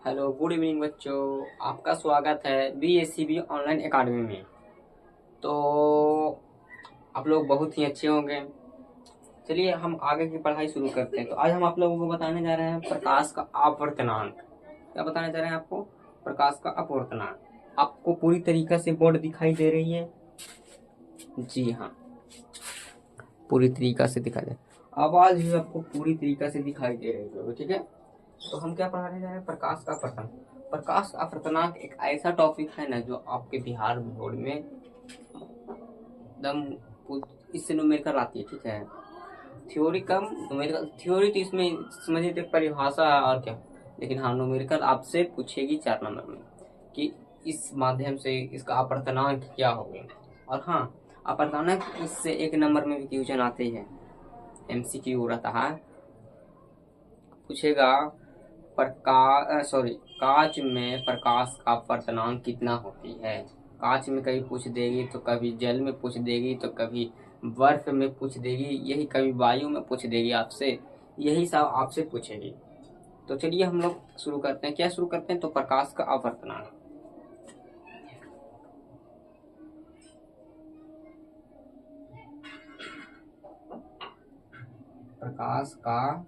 Hello, good evening बच्चों। आपका स्वागत है BSCB ऑनलाइन एकेडमी में। तो आप लोग बहुत ही अच्छे होंगे। चलिए हम आगे की पढ़ाई शुरू करते हैं। तो आज हम आप लोगों को बताने जा रहे हैं प्रकाश का अपवर्तनांक। क्या बताने जा रहे हैं आपको? प्रकाश का अपवर्तनांक। आपको पूरी तरीके से बोर्ड दिखाई दे रही है? जी हाँ, पूरी तरीका से दिखाई दे। आवाज भी आपको पूरी तरीका से दिखाई दे रही है, ठीक है। तो हम क्या पढ़ाने जा रहे हैं? प्रकाश का अपवर्तन। प्रकाश का अपवर्तनांक एक ऐसा टॉपिक है ना जो आपके बिहार बोर्ड में एकदम इससे न्यूमेरिकल आती है, ठीक है। थ्योरी कम, न्यूमेरिकल। थ्योरी तो इसमें समझिए तो परिभाषा है और क्या, लेकिन हाँ न्यूमेरिकल आपसे पूछेगी 4 नंबर में कि इस माध्यम से इसका अपवर्तनांक क्या होगा। और हाँ, अपवर्तनांक इससे 1 नंबर में भी क्वेश्चन आते हैं, MCQ रहता है। पूछेगा कांच में प्रकाश का अपवर्तनांक कितना होती है। कांच में कभी पूछ देगी, तो कभी जल में पूछ देगी, तो कभी बर्फ में पूछ देगी, यही कभी वायु में पूछ देगी आपसे, यही सब आपसे पूछेगी। तो चलिए हम लोग शुरू करते हैं। क्या शुरू करते हैं? तो प्रकाश का अपवर्तनांक। प्रकाश का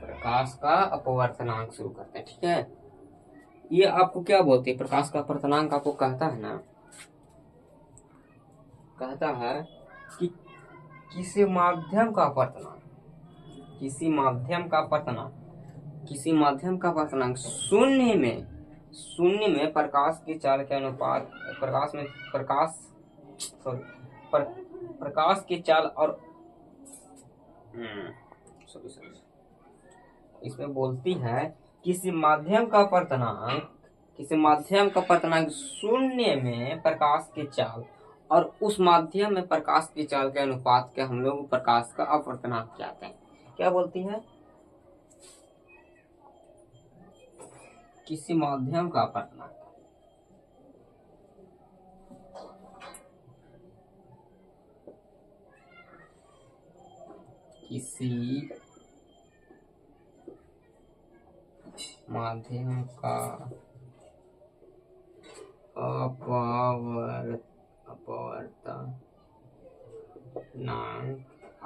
प्रकाश का अपवर्तनांक शुरू करते हैं, ठीक है। ये आपको क्या बोलते हैं? प्रकाश का अपवर्तनांक आपको कहता है ना, कहता है कि किसी माध्यम का अपवर्तनांक, किसी माध्यम का अपवर्तनांक, किसी माध्यम का अपवर्तनांक शून्य में प्रकाश की चाल के अनुपात, प्रकाश की चाल और इसमें बोलती है किसी माध्यम का अपवर्तनांक शून्य में प्रकाश की चाल और उस माध्यम में प्रकाश की चाल के अनुपात के हम लोग प्रकाश का अपवर्तनांक कहते हैं। क्या बोलती है? किसी माध्यम का अपवर्तनांक, किसी माध्यम का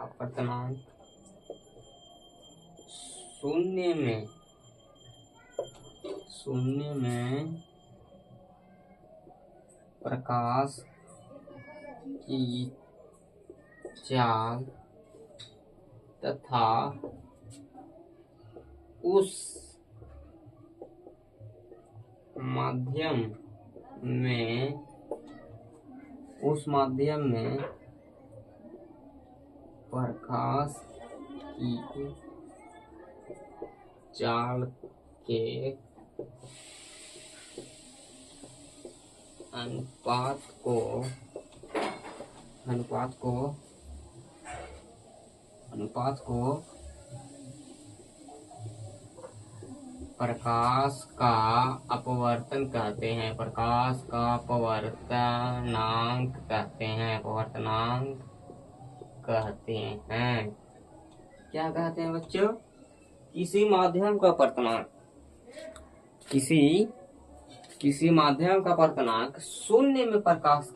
अपवर्तनांक शून्य में प्रकाश की चाल तथा उस माध्यम में प्रकाश की चाल के अनुपात को प्रकाश का अपवर्तन कहते हैं। प्रकाश का अपवर्तनांक कहते हैं। क्या कहते हैं बच्चों? किसी माध्यम का अपवर्तनांक, किसी माध्यम का अपवर्तनांक शून्य में प्रकाश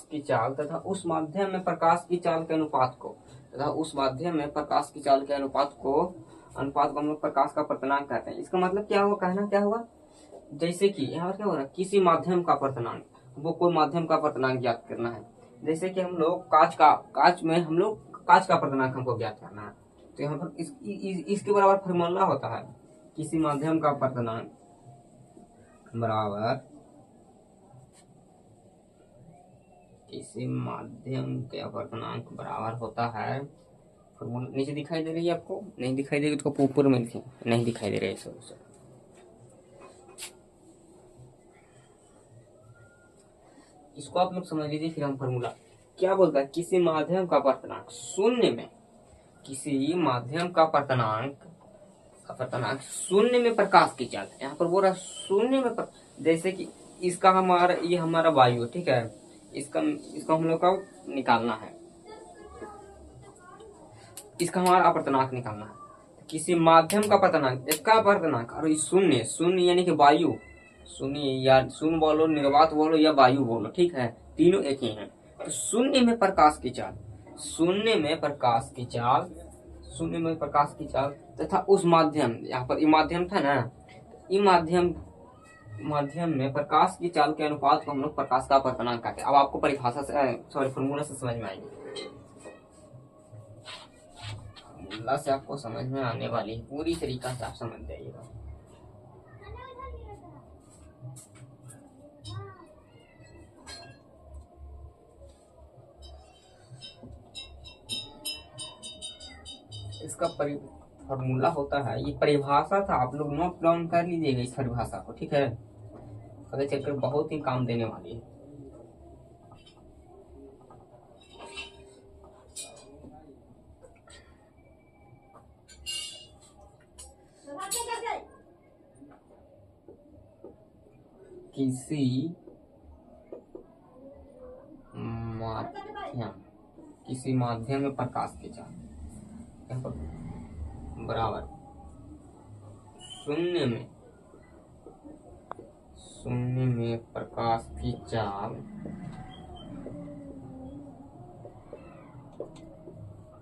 की चाल तथा उस माध्यम में प्रकाश की चाल के अनुपात को हम लोग प्रकाश का अपवर्तनांक कहते हैं। इसका मतलब क्या हुआ? कहना क्या हुआ? जैसे कि यहाँ क्या हो रहा है, किसी माध्यम का अपवर्तनांक, वो कोई माध्यम का अपवर्तनांक ज्ञात करना है। जैसे कि हम लोग कांच का अपवर्तनांक हमको ज्ञात करना है, तो यहाँ पर इसके बराबर फॉर्मूला होता है, किसी माध्यम का अपवर्तनांक बराबर किसी माध्यम के अपवर्तनांक बराबर होता है। फॉर्मूला नीचे दिखाई दे रही है आपको? नहीं दिखाई दे रही तो ऊपर में लिखें, नहीं दिखाई दे रही है सब। इसको आप लोग समझ लीजिए, फिर हम फॉर्मूला क्या बोलता है। किसी माध्यम का अपवर्तनांक शून्य में, किसी माध्यम का अपवर्तनांक अपर्तनांक शून्य में प्रकाश की चाल। यहाँ पर बोल रहा शून्य में जैसे कि इसका हमारा ये हमारा वायु, ठीक है, इसको हम लोग का निकालना है, इसका हमारा अपर्तनांक निकालना है। किसी माध्यम का अपर्तनांक, इसका अपर्तनांक और शून्य, शून्य यानी कि वायु, शून्य या शून्य बोलो, निर्वात बोलो या वायु बोलो, ठीक है, तीनों एक ही हैं। तो शून्य में प्रकाश की चाल, शून्य में प्रकाश की चाल, शून्य में प्रकाश की चाल तथा उस माध्यम, यहाँ पर ये माध्यम था ना, ये माध्यम में प्रकाश की चाल के अनुपात को हम लोग प्रकाश का अपर्तनांक कहते हैं। अब आपको परिभाषा से सॉरी फॉर्मूला से समझ में आएगी, फॉर्मूला से आपको समझ में आने वाली है, पूरी तरीका से आप समझ जाइएगा। इसका फॉर्मूला होता है, ये परिभाषा था, आप लोग नोट डाउन कर लीजिएगा इस परिभाषा को, ठीक है, आगे चलकर बहुत ही काम देने वाली है। किसी माध्यम में प्रकाश की चाल यहाँ पर बराबर शून्य में प्रकाश की चाल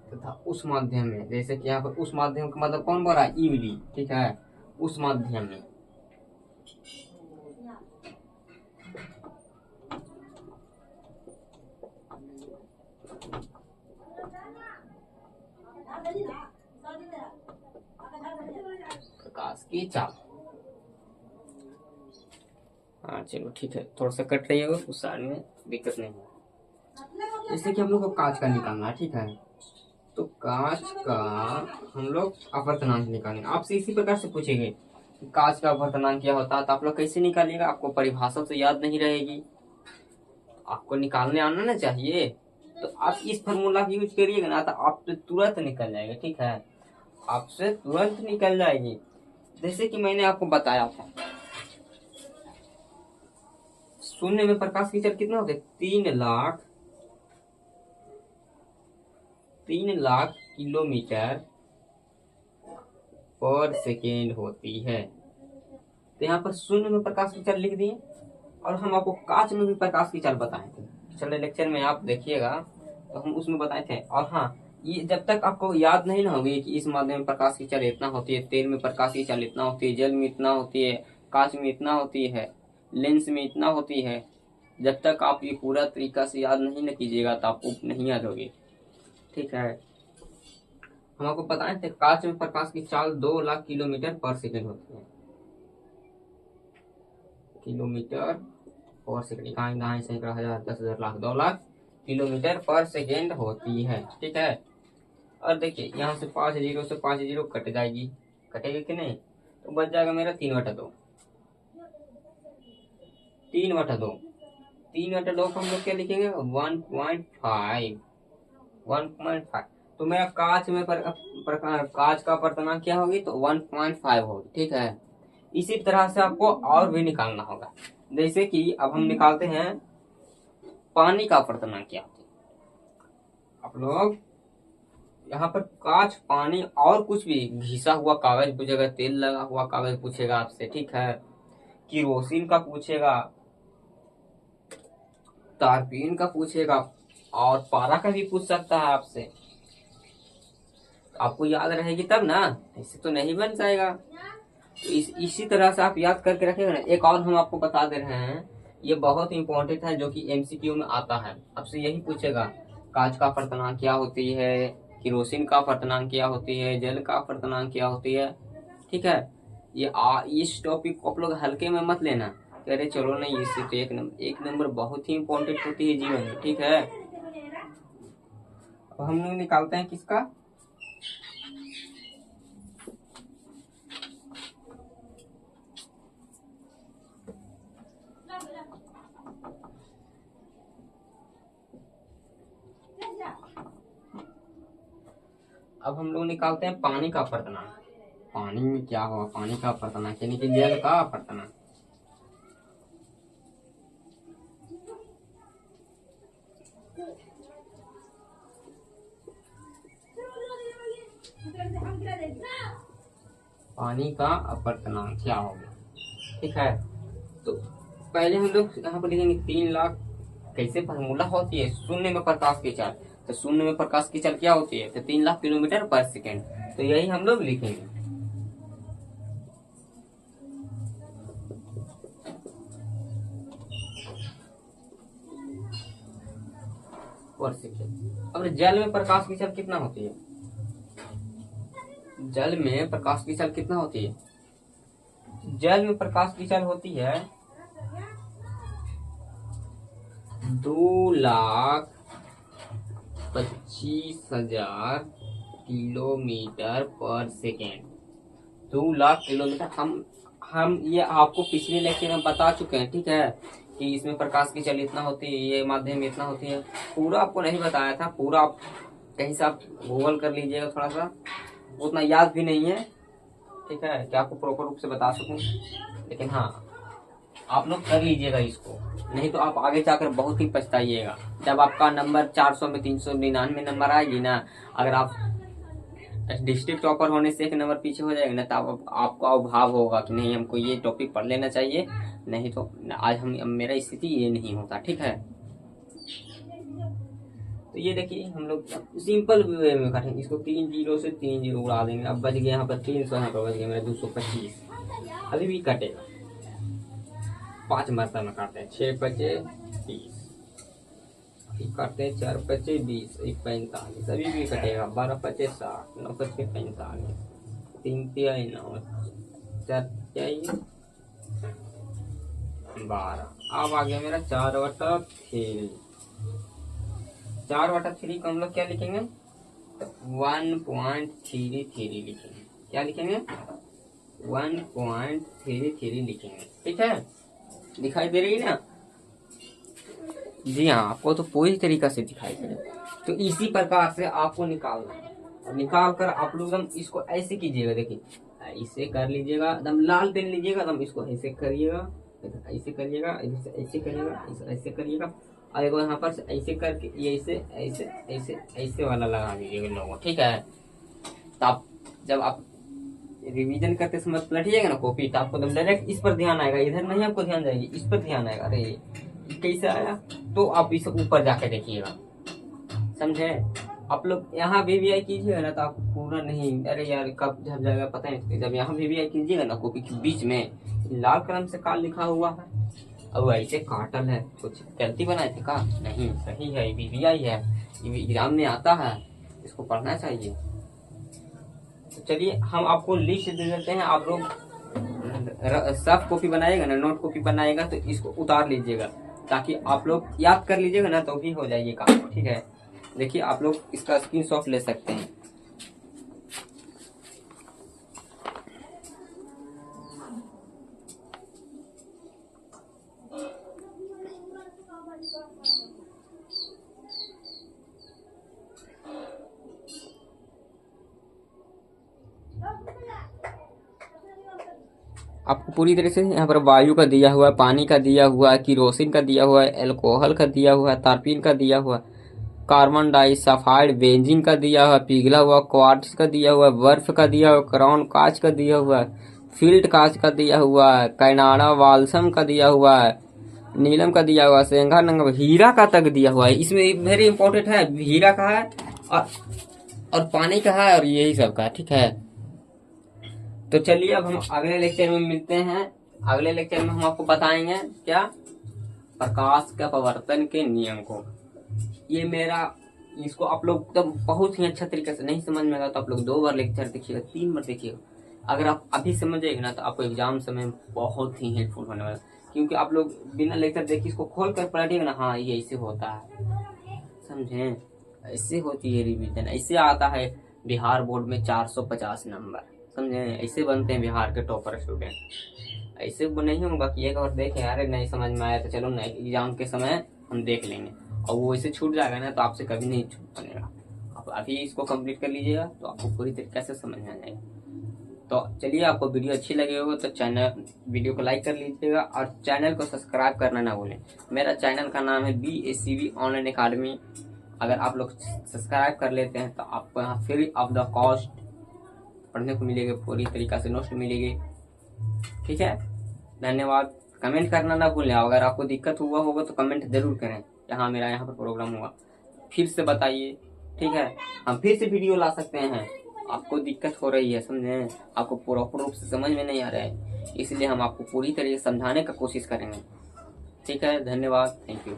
तथा उस माध्यम में, जैसे कि यहाँ पर उस माध्यम का मतलब कौन बोल रहा है, इमली, ठीक है, उस माध्यम में प्रकाश की चाल। हाँ चलो ठीक है, थोड़ा सा कट रही है उस साइड में, दिक्कत नहीं है। जैसे कि हम लोग को कांच का निकालना है, ठीक है, तो कांच का हम लोग अपर्तनांक निकालेंगे। आपसे इसी प्रकार से पूछेंगे कांच का अपर्तनांक क्या होता है, तो आप लोग कैसे निकालिएगा, आपको परिभाषा तो याद नहीं रहेगी, आपको निकालने आना ना चाहिए, तो आप इस फॉर्मूला का यूज करिएगा ना, तो आपसे तुरंत निकल जाएगा, ठीक है, आपसे तुरंत निकल जाएगी। जैसे कि मैंने आपको बताया था, शून्य में प्रकाश की चाल कितना होता है, 3 लाख किलोमीटर पर सेकेंड होती है। तो यहाँ पर शून्य में प्रकाश की चाल लिख दिए, और हम आपको कांच में भी प्रकाश की चाल बताए थे, पिछले लेक्चर में आप देखिएगा तो हम उसमें बताए थे। और हाँ, ये जब तक आपको याद नहीं ना होगी कि इस माध्यम में प्रकाश की चाल इतना होती है, तेल में प्रकाश की चाल इतना होती है, जल में इतना होती है, कांच में इतना होती है, लेंस में इतना होती है, जब तक आप ये पूरा तरीका से याद नहीं न कीजिएगा तो आपको नहीं याद होगी, ठीक है। हम आपको बताए थे कांच में प्रकाश की चाल 2 लाख किलोमीटर पर सेकेंड होती है, किलोमीटर पर सेकेंड, इकाई दहाई सैकड़ा हजार 10,000 लाख 2 लाख किलोमीटर पर सेकेंड होती है, ठीक है। और देखिए यहाँ से 5 जीरो से 5 जीरो कट जाएगी, कटेगी कि नहीं, तो बच जाएगा मेरा 3/2, 3/2, 3/2 को हम लोग क्या लिखेंगे, 1.5, तो मेरा कांच में कांच का अपर्तनांक क्या होगी, तो 1.5 होगी, ठीक है। इसी तरह से आपको और भी निकालना होगा, जैसे कि अब हम निकालते हैं पानी का अपर्तनांक क्या होता है। आप लोग यहाँ पर कांच, पानी और कुछ भी, घिसा हुआ कागज पूछेगा, तेल लगा हुआ कागज पूछेगा आपसे, ठीक है, किरोसिन का पूछेगा, तारपीन का पूछेगा, और पारा का भी पूछ सकता है आपसे, आपको याद रहेगी तब ना, ऐसे तो नहीं बन जाएगा। तो इसी तरह से आप याद करके रखेगा ना। एक और हम आपको बता दे रहे हैं, ये बहुत इंपॉर्टेंट है, जो कि एमसीक्यू में आता है, आपसे यही पूछेगा, कांच का अपर्तनांक क्या होती है, किरोसिन का अपर्तनांक क्या होती है, जल का अपर्तनांक क्या होती है, ठीक है। इस टॉपिक को आप लोग हल्के में मत लेना, कह रहे चलो नहीं, इससे तो एक नंबर बहुत ही इंपॉर्टेंट होती है जीवन में, ठीक है। अब हम लोग निकालते हैं किसका, अब हम लोग निकालते हैं पानी का अपर्तनांक। पानी में क्या हुआ, पानी का अपवर्तनांक यानी कि जल का अपवर्तनांक। पानी का अपवर्तनांक क्या होगा, ठीक है। तो पहले हम लोग यहाँ पर लिखेंगे 3 लाख। कैसे फॉर्मूला होती है, शून्य में प्रकाश की चाल। तो शून्य में प्रकाश की चाल क्या होती है, तो 3 लाख किलोमीटर पर सेकेंड। तो यही हम लोग लिखेंगे। पर सेकेंड। अब जल में प्रकाश की चाल कितना होती है, जल में प्रकाश की चाल कितना होती है, जल में प्रकाश की चाल होती है 2,25,000 किलोमीटर पर सेकेंड। 2 लाख किलोमीटर। हम ये आपको पिछले लेक्चर में बता चुके हैं, ठीक है, कि इसमें प्रकाश की चाल इतना होती है, ये माध्यम इतना होती है। पूरा आपको नहीं बताया था, पूरा आप कहीं से आप गूगल कर लीजिएगा, थोड़ा सा उतना याद भी नहीं है, ठीक है, कि आपको प्रॉपर रूप से बता सकूं। लेकिन हाँ, आप लोग कर लीजिएगा इसको, नहीं तो आप आगे जाकर बहुत ही पछताइएगा। जब आपका नंबर 400 में 399 नंबर आएगी ना, अगर आप डिस्ट्रिक्ट टॉपर होने से 1 नंबर पीछे हो जाएगा ना, तब आपको अभाव होगा कि नहीं, हमको ये टॉपिक पढ़ लेना चाहिए, नहीं तो आज मेरा स्थिति ये नहीं होता, ठीक है। तो ये देखिए, हम लोग सिंपल वे में काटेंगे इसको। 3 0 से 3 0 उड़ा देंगे। अब बच गया यहाँ पर 300, यहाँ पर बच गया मेरा 225। अभी भी कटेगा, 5 मरतबा काटते हैं। 6 बचे 30, काटते हैं 4 बचे 20, 45, अभी भी कटेगा। 12 बचे 60, 9 बचे 45, 3 तिहाई 9, 4 तिहाई 12। अब आ गया मेरा 4/3। 4/3 को हम लोग क्या लिखेंगे, 1.33 लिखेंगे। क्या लिखेंगे, 1.33 लिखेंगे, ठीक है। दिखाई दे रही है ना, जी हाँ, आपको तो पूरी तरीका से दिखाई दे रहा है। तो इसी प्रकार से आपको निकालना है, और निकाल कर आप लोग एकदम इसको ऐसे कीजिएगा। देखिए, ऐसे कर लीजिएगा, एकदम लाल पेन लीजिएगा, एकदम इसको ऐसे करिएगा, ऐसे करिएगा, इधर से ऐसे करिएगा, ऐसे करिएगा, और देखो यहाँ पर ऐसे करके ये ऐसे ऐसे ऐसे ऐसे वाला लगा दीजिएगा लोगों, ठीक है। तो आप जब आप रिवीजन करते समय पलटिएगा ना कॉपी, तो आपको डायरेक्ट इस पर ध्यान आएगा, इधर नहीं आपको ध्यान जाएगी, इस पर ध्यान आएगा। अरे कैसे आया, तो आप इसे ऊपर जाके देखिएगा, समझे। आप लोग यहाँ VVI कीजिएगा ना, तो आप पूरा नहीं, अरे यार कब जब जाएगा पता नहीं। जब यहाँ VVI कीजिएगा ना, कॉपी के बीच में लाल कलम से काल लिखा हुआ है, अब ऐसे काटल है, कुछ गलती बनाए थे का, नहीं, सही है, VVI है, एग्जाम में आता है, इसको पढ़ना चाहिए। तो चलिए, हम आपको लिस्ट दे देते हैं, आप लोग सॉफ्ट कॉपी बनाएगा ना, नोट कॉपी बनाएगा, तो इसको उतार लीजिएगा, ताकि आप लोग याद कर लीजिएगा ना, तो भी हो जाइए काम, ठीक है। देखिए, आप लोग इसका स्क्रीनशॉट ले सकते हैं। आपको पूरी तरह से यहाँ पर वायु का दिया हुआ है, पानी का दिया हुआ है, किरोसिन का दिया हुआ है, एल्कोहल का दिया हुआ है, तारपीन का दिया हुआ है, कार्बन डाइसल्फाइड, बेंजीन का दिया हुआ है, पिघला हुआ क्वार्ट्ज का दिया हुआ है, बर्फ का दिया हुआ है, क्राउन कांच का दिया हुआ है, फील्ड कांच का दिया हुआ है, कैनाडा वाल्सम का दिया हुआ है, नीलम का दिया हुआ है, सेंगा नंगा, हीरा का तक दिया हुआ है। इसमें वेरी इंपॉर्टेंट है, हीरा का है और पानी का है, और यही सब का, ठीक है। तो चलिए, अब हम अगले लेक्चर में मिलते हैं। अगले लेक्चर में हम आपको बताएंगे क्या, प्रकाश के अपवर्तन के नियम को। ये मेरा, इसको आप लोग तो बहुत ही अच्छा तरीके से नहीं समझ में आएगा, तो आप लोग 2 बार लेक्चर देखिएगा, 3 बार देखिएगा। अगर आप अभी समझ जाएंगे ना, तो आपको एग्जाम समय बहुत ही हेल्पफुल होने वाला है, क्योंकि आप लोग बिना लेक्चर देखे इसको खोल कर पढ़िएगा ना, हाँ ये ऐसे होता है, समझे, ऐसे होती है रिवीजन, ऐसे आता है बिहार बोर्ड में 450 नंबर, समझे, ऐसे बनते हैं बिहार के टॉपर स्टूडेंट। ऐसे नहीं होगा कि एक बार देखें, अरे नहीं समझ में आया तो चलो नहीं, एग्जाम के समय हम देख लेंगे, और वो ऐसे छूट जाएगा ना, तो आपसे कभी नहीं छूट पाएगा। आप अभी इसको कंप्लीट कर लीजिएगा, तो आपको पूरी तरीके से समझ में आ जाएगा। तो चलिए, आपको वीडियो अच्छी लगी हो तो वीडियो को लाइक कर लीजिएगा और चैनल को सब्सक्राइब करना ना भूलें। मेरा चैनल का नाम है BACB ऑनलाइन अकाडमी। अगर आप लोग सब्सक्राइब कर लेते हैं तो आपको यहाँ फ्री ऑफ द कॉस्ट पढ़ने को मिलेगी, पूरी तरीका से नोट्स मिलेगी। ठीक है, धन्यवाद। कमेंट करना ना भूलें। अगर आपको दिक्कत हुआ होगा तो कमेंट जरूर करें। मेरा यहाँ पर प्रोग्राम हुआ, फिर से बताइए। ठीक है, हम फिर से वीडियो ला सकते हैं। आपको दिक्कत हो रही है, समझे, आपको प्रॉपर रूप से समझ में नहीं आ रहा है, इसलिए हम आपको पूरी तरीके से समझाने का कोशिश करेंगे। ठीक है, धन्यवाद, थैंक यू।